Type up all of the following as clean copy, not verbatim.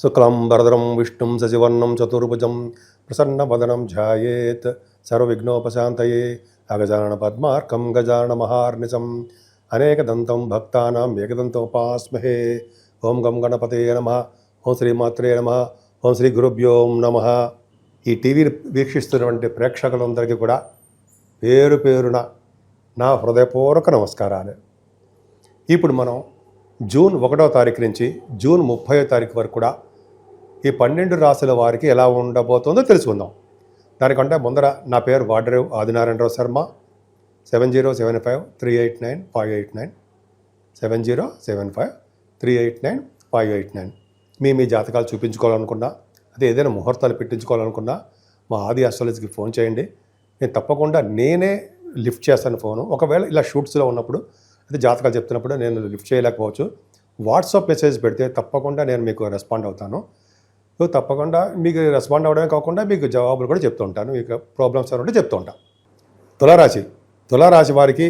శుక్లం వరదరం విష్ణుం శశివర్ణం చతుర్భుజం ప్రసన్నవదనం ధ్యాయేత్ సర్వవిఘ్నోపశాంతయే అగజానన పద్మార్కం గజానన మహార్నిశం అనేకదంతం భక్తానాం ఏకదంతోపాస్మహే. ఓం గం గణపతయే నమః. ఓం శ్రీమాత్రే నమః. ఓం శ్రీ గురుభ్యో నమః. ఈ టీవీని వీక్షిస్తున్నటువంటి ప్రేక్షకులందరికీ కూడా పేరు పేరున నా హృదయపూర్వక నమస్కారాలు. ఇప్పుడు మనం జూన్ 1వ తారీఖు నుంచి జూన్ 30వ తారీఖు వరకు కూడా ఈ 12 రాశుల వారికి ఎలా ఉండబోతుందో తెలుసుకుందాం. దానికంటే ముందర నా పేరు వాడరేవు ఆదినారాయణరావు శర్మ. 7075389589 7075389589. మీ జాతకాలు చూపించుకోవాలనుకున్నా, అదే ఏదైనా ముహూర్తాలు పెట్టించుకోవాలనుకున్నా మా ఆది ఆస్ట్రాలజీకి ఫోన్ చేయండి. నేను తప్పకుండా నేనే లిఫ్ట్ చేస్తాను ఫోను. ఒకవేళ ఇలా షూట్స్లో ఉన్నప్పుడు, అదే జాతకాలు చెప్తున్నప్పుడు నేను లిఫ్ట్ చేయలేకపోవచ్చు, వాట్సాప్ మెసేజ్ పెడితే తప్పకుండా నేను మీకు రెస్పాండ్ అవుతాను. సో తప్పకుండా మీకు రెస్పాండ్ అవ్వడమే కాకుండా మీకు జవాబులు కూడా చెప్తూ ఉంటాను. మీకు ప్రాబ్లమ్స్ ఉంటే చెప్తూ ఉంటాను. తులారాశి వారికి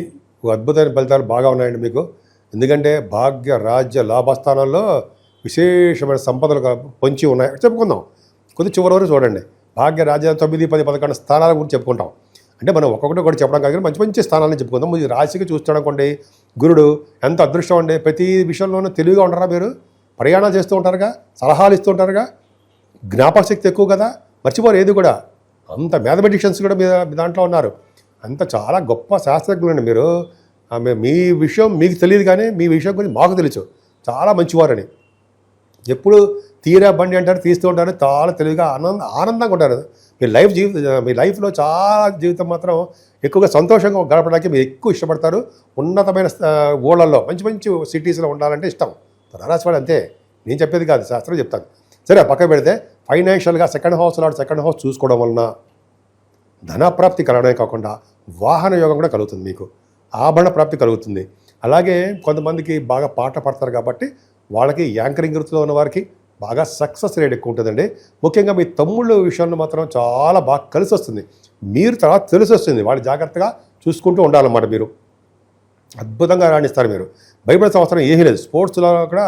అద్భుతమైన ఫలితాలు బాగా ఉన్నాయండి మీకు. ఎందుకంటే భాగ్య రాజ్య లాభస్థానాల్లో విశేషమైన సంపదలు పొంచి ఉన్నాయి. చెప్పుకుందాం, కొద్ది చివరి వరకు చూడండి. భాగ్య రాజ్య 9, 10, 11 స్థానాల గురించి చెప్పుకుంటాం. అంటే మనం ఒక్కొక్కటి కూడా చెప్పడం కాదు, మంచి మంచి స్థానాలను చెప్పుకుందాం. ఈ రాశికి చూస్తాడనుకోండి, గురుడు ఎంత అదృష్టం అండి. ప్రతి విషయంలోనూ తెలివిగా ఉంటారా మీరు? ప్రయాణాలు చేస్తూ ఉంటారుగా, సలహాలు ఇస్తూ ఉంటారుగా, జ్ఞాపక శక్తి ఎక్కువ కదా, మర్చిపోరు ఏది కూడా. అంత మ్యాథమెటిషియన్స్ కూడా మీ దాంట్లో ఉన్నారు. అంత చాలా గొప్ప శాస్త్రజ్ఞులండి మీరు. మీ విషయం మీకు తెలియదు, కానీ మీ విషయం గురించి మాకు తెలుసు. చాలా మంచివారని. ఎప్పుడు తీరా బండి అంటారు, తీస్తూ ఉంటారు. చాలా తెలివిగా ఆనందంగా ఉంటారు. మీ లైఫ్లో చాలా జీవితం మాత్రం ఎక్కువగా సంతోషంగా గడపడానికి మీరు ఎక్కువ ఇష్టపడతారు. ఉన్నతమైన ఊళ్ళల్లో, మంచి మంచి సిటీస్లో ఉండాలంటే ఇష్టం. తులారాశివాడు అంతే. నేను చెప్పేది కాదు, శాస్త్రం చెప్తాను. సరే, పక్కన పెడితే ఫైనాన్షియల్గా సెకండ్ హౌస్ చూసుకోవడం వలన ధనప్రాప్తి కలగడమే కాకుండా వాహన యోగం కూడా కలుగుతుంది. మీకు ఆభరణ ప్రాప్తి కలుగుతుంది. అలాగే కొంతమందికి బాగా పాట పడతారు కాబట్టి వాళ్ళకి యాంకరింగ్ వృత్తిలో ఉన్న వారికి బాగా సక్సెస్ రేట్ ఎక్కువ ఉంటుందండి. ముఖ్యంగా మీ తమ్ముళ్ళ విషయంలో మాత్రం చాలా బాగా కలిసి వస్తుంది. మీరు తర్వాత తెలిసి వస్తుంది. వాళ్ళు జాగ్రత్తగా చూసుకుంటూ ఉండాలన్నమాట. మీరు అద్భుతంగా రాణిస్తారు. మీరు భయపడే అవసరం ఏమీ లేదు. స్పోర్ట్స్లో కూడా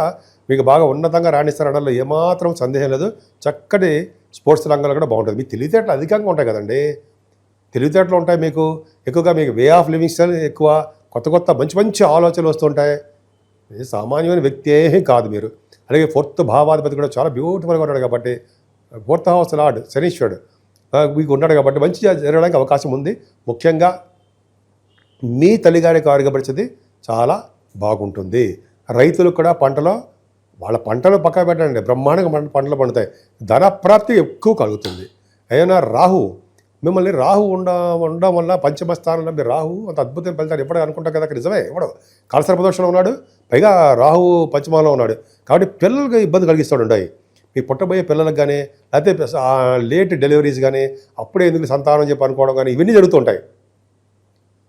మీకు బాగా ఉన్నతంగా రాణిస్తారనలో ఏమాత్రం సందేహం లేదు. చక్కటి స్పోర్ట్స్ రంగంలో కూడా బాగుంటుంది. మీ తెలివితేటలు అధికంగా ఉంటాయి కదండి. తెలివితేటలు ఉంటాయి మీకు ఎక్కువగా. మీకు వే ఆఫ్ లివింగ్ స్టైల్ ఎక్కువ. కొత్త కొత్త మంచి మంచి ఆలోచనలు వస్తుంటాయి. సామాన్యమైన వ్యక్తి ఏమీ కాదు మీరు. అలాగే 4th భావాధిపతి కూడా చాలా బ్యూటిఫుల్గా ఉన్నాడు కాబట్టి, 4th హౌస్ లార్డ్ శనీశ్వరుడు మీకు ఉన్నాడు కాబట్టి మంచి జరగడానికి అవకాశం ఉంది. ముఖ్యంగా మీ తల్లిగారికి ఆరోగ్యపరిచేది చాలా బాగుంటుంది. రైతులకు కూడా వాళ్ళ పంటలు పక్క పెట్టండి, బ్రహ్మాండంగా పంటలు పండుతాయి. ధనప్రాప్తి ఎక్కువ కలుగుతుంది. అయినా మిమ్మల్ని రాహు ఉండడం వల్ల పంచమ స్థానంలో మీరు రాహు అంత అద్భుతమైన ఫలితాలు ఎప్పుడు అనుకుంటాం కదా. నిజమే, ఎవడో కాలసర్ప దోషంలో ఉన్నాడు, పైగా రాహు పంచమంలో ఉన్నాడు కాబట్టి పిల్లలకి ఇబ్బంది కలిగిస్తాడు ఉంటాయి. మీ పుట్టబోయే పిల్లలకు కానీ, లేకపోతే లేట్ డెలివరీస్ కానీ, అప్పుడే ఎందుకు సంతానం చెప్పి అనుకోవడం కానీ, ఇవన్నీ జరుగుతుంటాయి.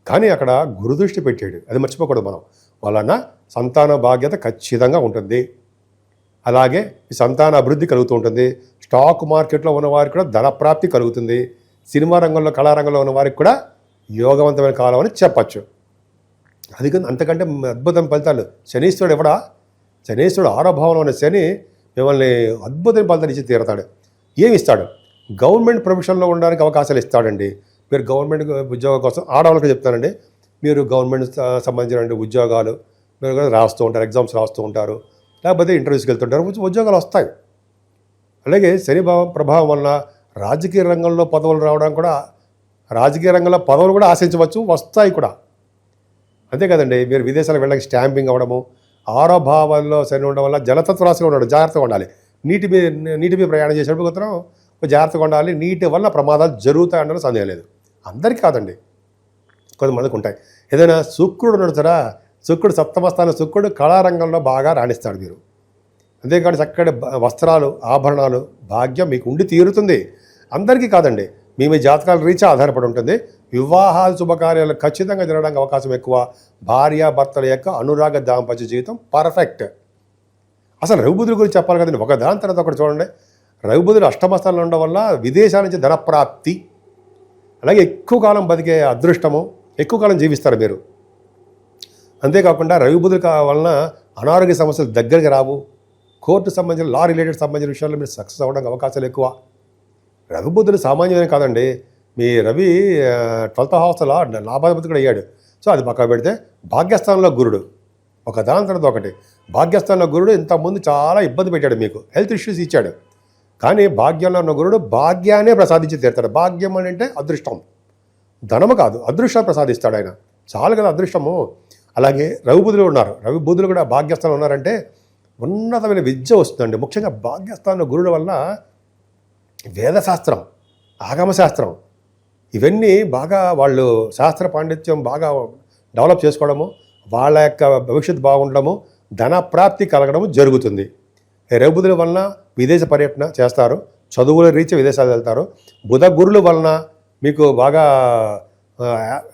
కానీ అక్కడ గురుదృష్టి పెట్టాడు, అది మర్చిపోకూడదు మనం. వలన సంతాన భాగ్యత ఖచ్చితంగా ఉంటుంది. అలాగే ఈ సంతాన అభివృద్ధి కలుగుతూ ఉంటుంది. స్టాక్ మార్కెట్లో ఉన్నవారికి కూడా ధనప్రాప్తి కలుగుతుంది. సినిమా రంగంలో, కళారంగంలో ఉన్న వారికి కూడా యోగవంతమైన కాలం అని చెప్పచ్చు. అది అంతకంటే అద్భుతమైన ఫలితాలు. శనీశ్వరుడు శనీశ్వరుడు 6వ భావంలో ఉన్న శని మిమ్మల్ని అద్భుతమైన ఫలితాలు ఇచ్చి తీరతాడు. ఏమి ఇస్తాడు? గవర్నమెంట్ ప్రొఫెషన్లో ఉండడానికి అవకాశాలు ఇస్తాడండి. మీరు గవర్నమెంట్ ఉద్యోగం కోసం ఆడవాళ్ళకి చెప్తానండి. మీరు గవర్నమెంట్ సంబంధించిన ఉద్యోగాలు మీరు కూడా రాస్తూ ఉంటారు, ఎగ్జామ్స్ రాస్తూ ఉంటారు, లేకపోతే ఇంటర్వ్యూస్కి వెళ్తుంటారు, ఉద్యోగాలు వస్తాయి. అలాగే శని ప్రభావం వలన రాజకీయ రంగంలో పదవులు రావడానికి కూడా, రాజకీయ రంగంలో పదవులు కూడా ఆశించవచ్చు, వస్తాయి కూడా. అంతే కదండి. మీరు విదేశాలకు వెళ్ళడానికి స్టాంపింగ్ అవ్వడము, 6వ భావాల్లో శని ఉండడం వల్ల జలతత్వ రాశిలో ఉన్నాడు, జాగ్రత్తగా ఉండాలి. నీటి మీద ప్రయాణం చేసేటప్పుడు మాత్రం జాగ్రత్తగా ఉండాలి. నీటి వల్ల ప్రమాదాలు జరుగుతాయి అనడం సందేహం లేదు. అందరికీ కాదండి, కొంతమందికి ఉంటాయి. ఏదైనా శుక్రుడు ఉన్నాడు సరే, శుక్రుడు 7వ స్థానం శుక్రుడు కళారంగంలో బాగా రాణిస్తాడు మీరు. అంతేకాని చక్కటి వస్త్రాలు, ఆభరణాలు భాగ్యం మీకు ఉండి తీరుతుంది. అందరికీ కాదండి, మీ జాతకాల రీత్యా ఆధారపడి ఉంటుంది. వివాహాలు, శుభకార్యాలు ఖచ్చితంగా జరగడానికి అవకాశం ఎక్కువ. భార్యాభర్తల యొక్క అనురాగ దాంపత్య జీవితం పర్ఫెక్ట్. అసలు రవిబుధుల గురించి చెప్పాలి కదండి, ఒక దాని తర్వాత ఒకటి చూడండి. రవిబుధుడు 8వ స్థానంలో ఉండడం వల్ల విదేశాల నుంచి ధనప్రాప్తి, అలాగే ఎక్కువ కాలం బతికే అదృష్టము, ఎక్కువ కాలం జీవిస్తారు మీరు. అంతేకాకుండా రవిబుధుల వలన అనారోగ్య సమస్యలు దగ్గరికి రావు. కోర్టు సంబంధించిన లా రిలేటెడ్ సంబంధించిన విషయాల్లో మీరు సక్సెస్ అవ్వడానికి అవకాశాలు ఎక్కువ. రవి బుద్ధుడు సామాన్యమే కాదండి. మీ రవి 12th హౌస్లో లాభాధిపతి కూడా అయ్యాడు. సో అది పక్క పెడితే భాగ్యస్థానంలో గురుడు ఒక దాని తర్వాత ఒకటి. భాగ్యస్థానంలో గురుడు ఇంతకుముందు చాలా ఇబ్బంది పెట్టాడు, మీకు హెల్త్ ఇష్యూస్ ఇచ్చాడు. కానీ భాగ్యంలో ఉన్న గురుడు భాగ్యాన్ని ప్రసాదించి తీరుతాడు. భాగ్యం అని అంటే అదృష్టం, ధనము కాదు, అదృష్టాన్ని ప్రసాదిస్తాడు ఆయన. చాలు కదా అదృష్టము. అలాగే రవి బుధులు ఉన్నారు. రవి బుధులు కూడా భాగ్యస్థానంలో ఉన్నారంటే ఉన్నతమైన విద్య వస్తుందండి. ముఖ్యంగా భాగ్యస్థానంలో గురుడు వల్ల వేదశాస్త్రం, ఆగమశాస్త్రం ఇవన్నీ బాగా వాళ్ళు శాస్త్ర పాండిత్యం బాగా డెవలప్ చేసుకోవడము, వాళ్ళ యొక్క భవిష్యత్తు బాగుండడము, ధన ప్రాప్తి కలగడము జరుగుతుంది. రవి బుధుల వలన విదేశ పర్యటన చేస్తారు, చదువుల రీత్యా విదేశాలు వెళ్తారు. బుధ గురుల వలన మీకు బాగా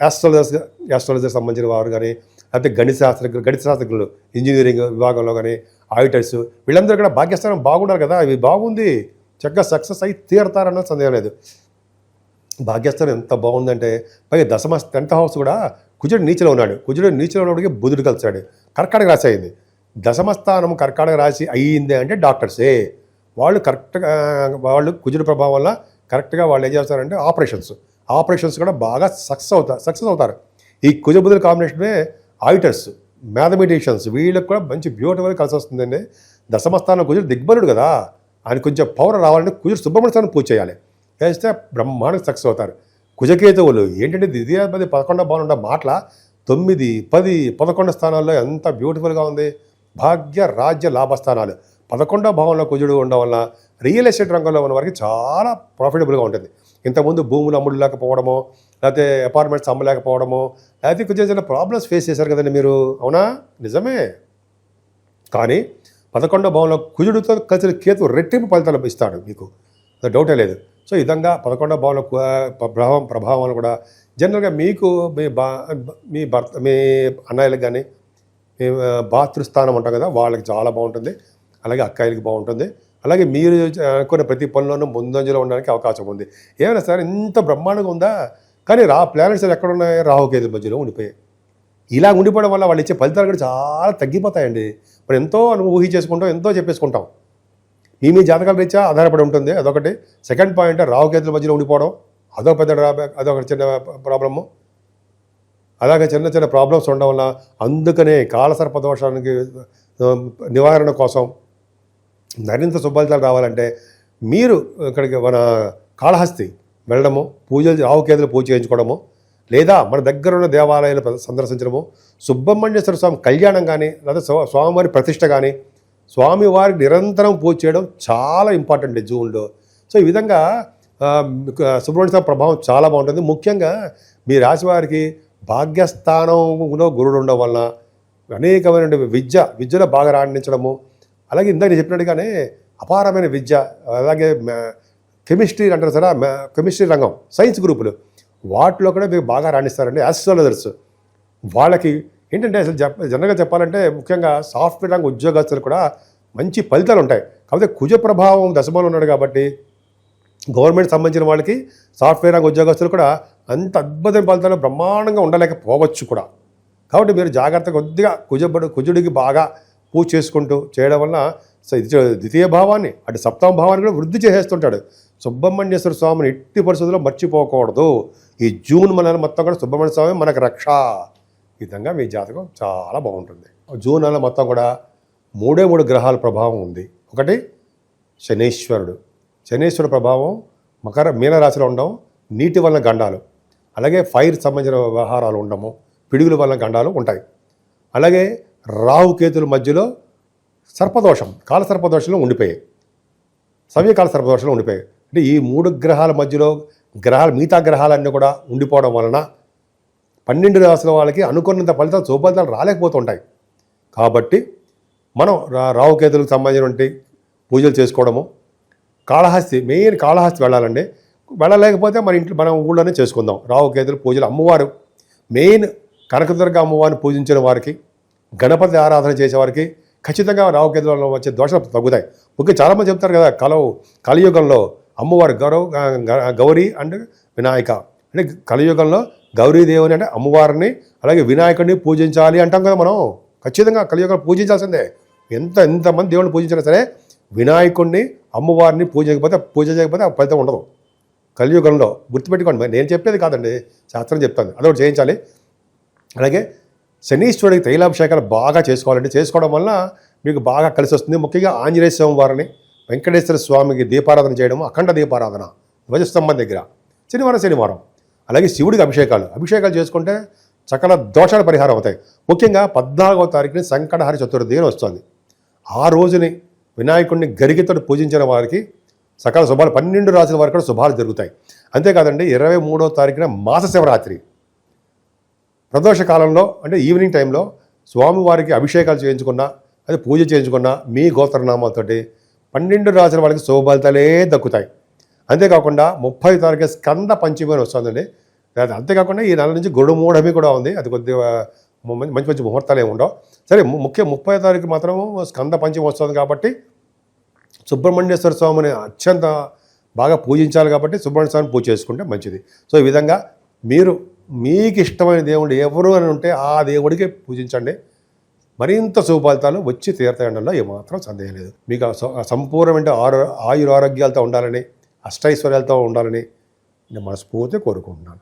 యాస్ట్రాలజర్ సంబంధించిన వారు కానీ, లేకపోతే గణిత శాస్త్రజ్ఞులు, ఇంజనీరింగ్ విభాగంలో కానీ, ఆడిటర్స్ వీళ్ళందరూ కూడా భాగ్యస్థానం బాగుండాలి కదా. ఇవి బాగుంది, చక్కగా సక్సెస్ అయి తీరతారన్న సందేహం లేదు. భాగ్యస్థానం ఎంత బాగుందంటే పైగా 10th హౌస్ కూడా కుజుడు నీచలో ఉన్నాడు. కుజుడు నీచలో ఉన్నప్పటికీ బుధుడు కలిసాడు. కర్కాటక రాశి అయింది. 10వ స్థానం కర్కాటక రాశి అయ్యింది అంటే డాక్టర్సే వాళ్ళు. కరెక్ట్గా వాళ్ళు కుజుడు ప్రభావం వల్ల కరెక్ట్గా వాళ్ళు ఏం చేస్తారంటే ఆపరేషన్స్ కూడా బాగా సక్సెస్ అవుతారు. ఈ కుజ బుధుల కాంబినేషనే ఆడిటర్స్, మ్యాథమెటిషియన్స్ వీళ్ళకి కూడా మంచి బ్యూటిఫుల్ కలిసి వస్తుందండి. 10వ స్థానం కుజుడు దిగ్బలుడు కదా, ఆయన కొంచెం పవర్ రావాలంటే కుజుడు సుబ్రహ్మణ్య స్థానం పూజ చేయాలి, చేస్తే బ్రహ్మాండంగా సక్సెస్ అవుతారు. కుజకేతువులు ఏంటంటే ద్వితీయాధిపతి 11వ భావం ఉండే మాటల 9, 10, 11 స్థానాల్లో ఎంత బ్యూటిఫుల్గా ఉంది. భాగ్య రాజ్య లాభస్థానాలు 11వ భావంలో కుజుడు ఉండడం వల్ల రియల్ ఎస్టేట్ రంగంలో ఉన్న వారికి చాలా ప్రాఫిటబుల్గా ఉంటుంది. ఇంతకుముందు భూములు అమ్ముడు లేకపోవడమో, లేకపోతే అపార్ట్మెంట్స్ అమ్మలేకపోవడమో, లేకపోతే కొంచెం చిన్న ప్రాబ్లమ్స్ ఫేస్ చేశారు కదండి మీరు. అవునా? నిజమే. కానీ 11వ భావంలో కుజుడితో కలిసిన కేతు రెట్టింపు ఫలితాలు ఇస్తాడు, మీకు డౌటే లేదు. సో ఈ విధంగా 11వ భావంలో ప్రభావం కూడా జనరల్గా మీకు మీ భర్త, మీ అన్నయ్యలకు కానీ, మీ భాతృస్థానం ఉంటాం కదా, వాళ్ళకి చాలా బాగుంటుంది. అలాగే అక్కాయిలకి బాగుంటుంది. అలాగే మీరు అనుకున్న ప్రతి పనిలోనూ ముందంజలో ఉండడానికి అవకాశం ఉంది. ఏమైనా సరే ఇంత బ్రహ్మాండంగా ఉందా, కానీ ప్లానెట్స్ ఎక్కడున్నాయి? రాహుకేతు మధ్యలో ఉండిపోయాయి. ఇలా ఉండిపోవడం వల్ల వాళ్ళు ఇచ్చే ఫలితాలు కూడా చాలా తగ్గిపోతాయండి. మనం ఎంతో ఊహించేసుకుంటాం, ఎంతో చెప్పేసుకుంటాం. మీ జాతకాల రీత్యా ఆధారపడి ఉంటుంది, అదొకటి. సెకండ్ పాయింట్ రాహుకేతుల మధ్యలో ఉండిపోవడం, అదొక చిన్న ప్రాబ్లము. అలాగే చిన్న ప్రాబ్లమ్స్ ఉండడం వల్ల అందుకనే కాలసర్ప దోషానికి నివారణ కోసం మరింత శుభఫలితాలు రావాలంటే మీరు ఇక్కడికి మన కాళహస్తి వెళ్ళడము, రాహుకేతులు పూజ చేయించుకోవడము, లేదా మన దగ్గర ఉన్న దేవాలయాలు సందర్శించడము, సుబ్రహ్మణ్యేశ్వర స్వామి కళ్యాణం కానీ, లేదా స్వామివారి ప్రతిష్ట కానీ, స్వామివారికి నిరంతరం పూజ చేయడం చాలా ఇంపార్టెంట్ జూన్లో. సో ఈ విధంగా సుబ్రహ్మణ్య స్వామి ప్రభావం చాలా బాగుంటుంది. ముఖ్యంగా మీ రాశి వారికి భాగ్యస్థానంలో గురుడు ఉండడం వలన అనేకమైన విద్యలో బాగా రాణించడము, అలాగే ఇందాక నేను చెప్పినట్టుగానే అపారమైన విద్య, అలాగే కెమిస్ట్రీ అంటారు సరే, కెమిస్ట్రీ రంగం, సైన్స్ గ్రూపులు వాటిలో కూడా మీకు బాగా రాణిస్తారండి. ఆస్ట్రాలజర్స్ వాళ్ళకి ఏంటంటే అసలు జనరల్గా చెప్పాలంటే ముఖ్యంగా సాఫ్ట్వేర్ రంగ ఉద్యోగస్తులు కూడా మంచి ఫలితాలు ఉంటాయి. కాకపోతే కుజ ప్రభావం దశమంలో ఉన్నాడు కాబట్టి గవర్నమెంట్ సంబంధించిన వాళ్ళకి సాఫ్ట్వేర్ రంగ ఉద్యోగస్తులు కూడా అంత అద్భుతమైన ఫలితాలు బ్రహ్మాండంగా ఉండలేకపోవచ్చు కూడా. కాబట్టి మీరు జాగ్రత్తగా కొద్దిగా కుజుడికి బాగా పూజ చేసుకుంటూ చేయడం వల్ల ద్వితీయ భావాన్ని అటు 7వ భావాన్ని కూడా వృద్ధి చేసేస్తుంటాడు. సుబ్రహ్మణ్యేశ్వర స్వామిని ఎట్టి పరిస్థితుల్లో మర్చిపోకూడదు. ఈ జూన్ నెల మొత్తం కూడా సుబ్రహ్మణ్య స్వామి మనకు రక్ష. ఈ విధంగా మీ జాతకం చాలా బాగుంటుంది. జూన్ నెల మొత్తం కూడా 3 గ్రహాల ప్రభావం ఉంది. ఒకటి శనీశ్వరుడు ప్రభావం మీనరాశిలో ఉండడం, నీటి వలన గండాలు, అలాగే ఫైర్ సంబంధించిన వ్యవహారాలు ఉండము, పిడుగుల వలన గండాలు ఉంటాయి. అలాగే రాహుకేతుల మధ్యలో కాలసర్పదోషంలో ఉండిపోయాయి, సమయకాల సర్పదోషంలో ఉండిపోయాయి. అంటే ఈ 3 గ్రహాల మధ్యలో మిగతా గ్రహాలన్నీ కూడా ఉండిపోవడం వలన 12 రాశుల వాళ్ళకి అనుకున్నంత శుభఫలితాలు రాలేకపోతుంటాయి. కాబట్టి మనం రాహుకేతులకు సంబంధించినటువంటి పూజలు చేసుకోవడము, మెయిన్ కాళహస్తి వెళ్ళాలండి. వెళ్ళలేకపోతే మన ఊళ్ళోనే చేసుకుందాం రాహుకేతుల పూజలు. అమ్మవారు మెయిన్ కనకదుర్గ అమ్మవారిని పూజించిన వారికి, గణపతి ఆరాధన చేసేవారికి ఖచ్చితంగా రాహుకేతుల వచ్చే దోషాలు తగ్గుతాయి. ముఖ్యంగా చాలామంది చెప్తారు కదా, కలియుగంలో అమ్మవారు గౌరీ అండ్ వినాయక అంటే కలియుగంలో గౌరీదేవుని అంటే అమ్మవారిని, అలాగే వినాయకుడిని పూజించాలి అంటాం కదా మనం. ఖచ్చితంగా కలియుగంలో పూజించాల్సిందే. ఎంతమంది దేవుడిని పూజించినా సరే వినాయకుడిని అమ్మవారిని పూజ చేయకపోతే ఆ ఫలితం ఉండదు. కలియుగంలో గుర్తుపెట్టుకోండి, నేను చెప్పేది కాదండి, శాస్త్రం చెప్తాను, అదొకటి చేయించాలి. అలాగే శనీశ్వరుడికి తైలాభిషేకాలు బాగా చేసుకోవడం వల్ల మీకు బాగా కలిసి వస్తుంది. ముఖ్యంగా ఆంజనేయ స్వామి వారిని, వెంకటేశ్వర స్వామికి దీపారాధన చేయడం, అఖండ దీపారాధన ధ్వజస్తంభం దగ్గర శనివారం. అలాగే శివుడికి అభిషేకాలు చేసుకుంటే సకల దోషాలు పరిహారం అవుతాయి. ముఖ్యంగా 14వ తారీఖుని సంకటహర చతుర్థి అని వస్తుంది. ఆ రోజుని వినాయకుడిని గరిగితో పూజించిన వారికి సకల శుభాలు, 12 రాసుల వారికి కూడా శుభాలు జరుగుతాయి. అంతేకాదండి, 23వ తారీఖున మాస శివరాత్రి ప్రదోష కాలంలో అంటే ఈవినింగ్ టైంలో స్వామివారికి అభిషేకాలు చేయించుకున్నా, అది పూజ చేయించుకున్నా మీ గోత్రనామాలతోటి 12 రాసుల వాళ్ళకి శుభఫలితాలే దక్కుతాయి. అంతేకాకుండా 30వ తారీఖు స్కంద పంచమి అని వస్తుందండి. అంతేకాకుండా ఈ నెల నుంచి గురుమూఢమి కూడా ఉంది. అది కొద్దిగా మంచి ముహూర్తాలు ఏమి ఉండవు. సరే, 30వ తారీఖు మాత్రం స్కంద పంచమి వస్తుంది కాబట్టి సుబ్రహ్మణ్యేశ్వర స్వామిని అత్యంత బాగా పూజించాలి కాబట్టి సుబ్రహ్మణ్య స్వామిని పూజ చేసుకుంటే మంచిది. సో ఈ విధంగా మీకు ఇష్టమైన దేవుడు ఎవరు అని ఉంటే ఆ దేవుడికి పూజించండి. మరింత శుభఫలితాలు వచ్చి తీర్థంలో ఏమాత్రం సందేహం లేదు. మీకు సంపూర్ణమైన ఆయురారోగ్యాలతో ఉండాలని, అష్టైశ్వర్యాలతో ఉండాలని నేను మనస్ఫూర్తిగా కోరుకుంటున్నాను.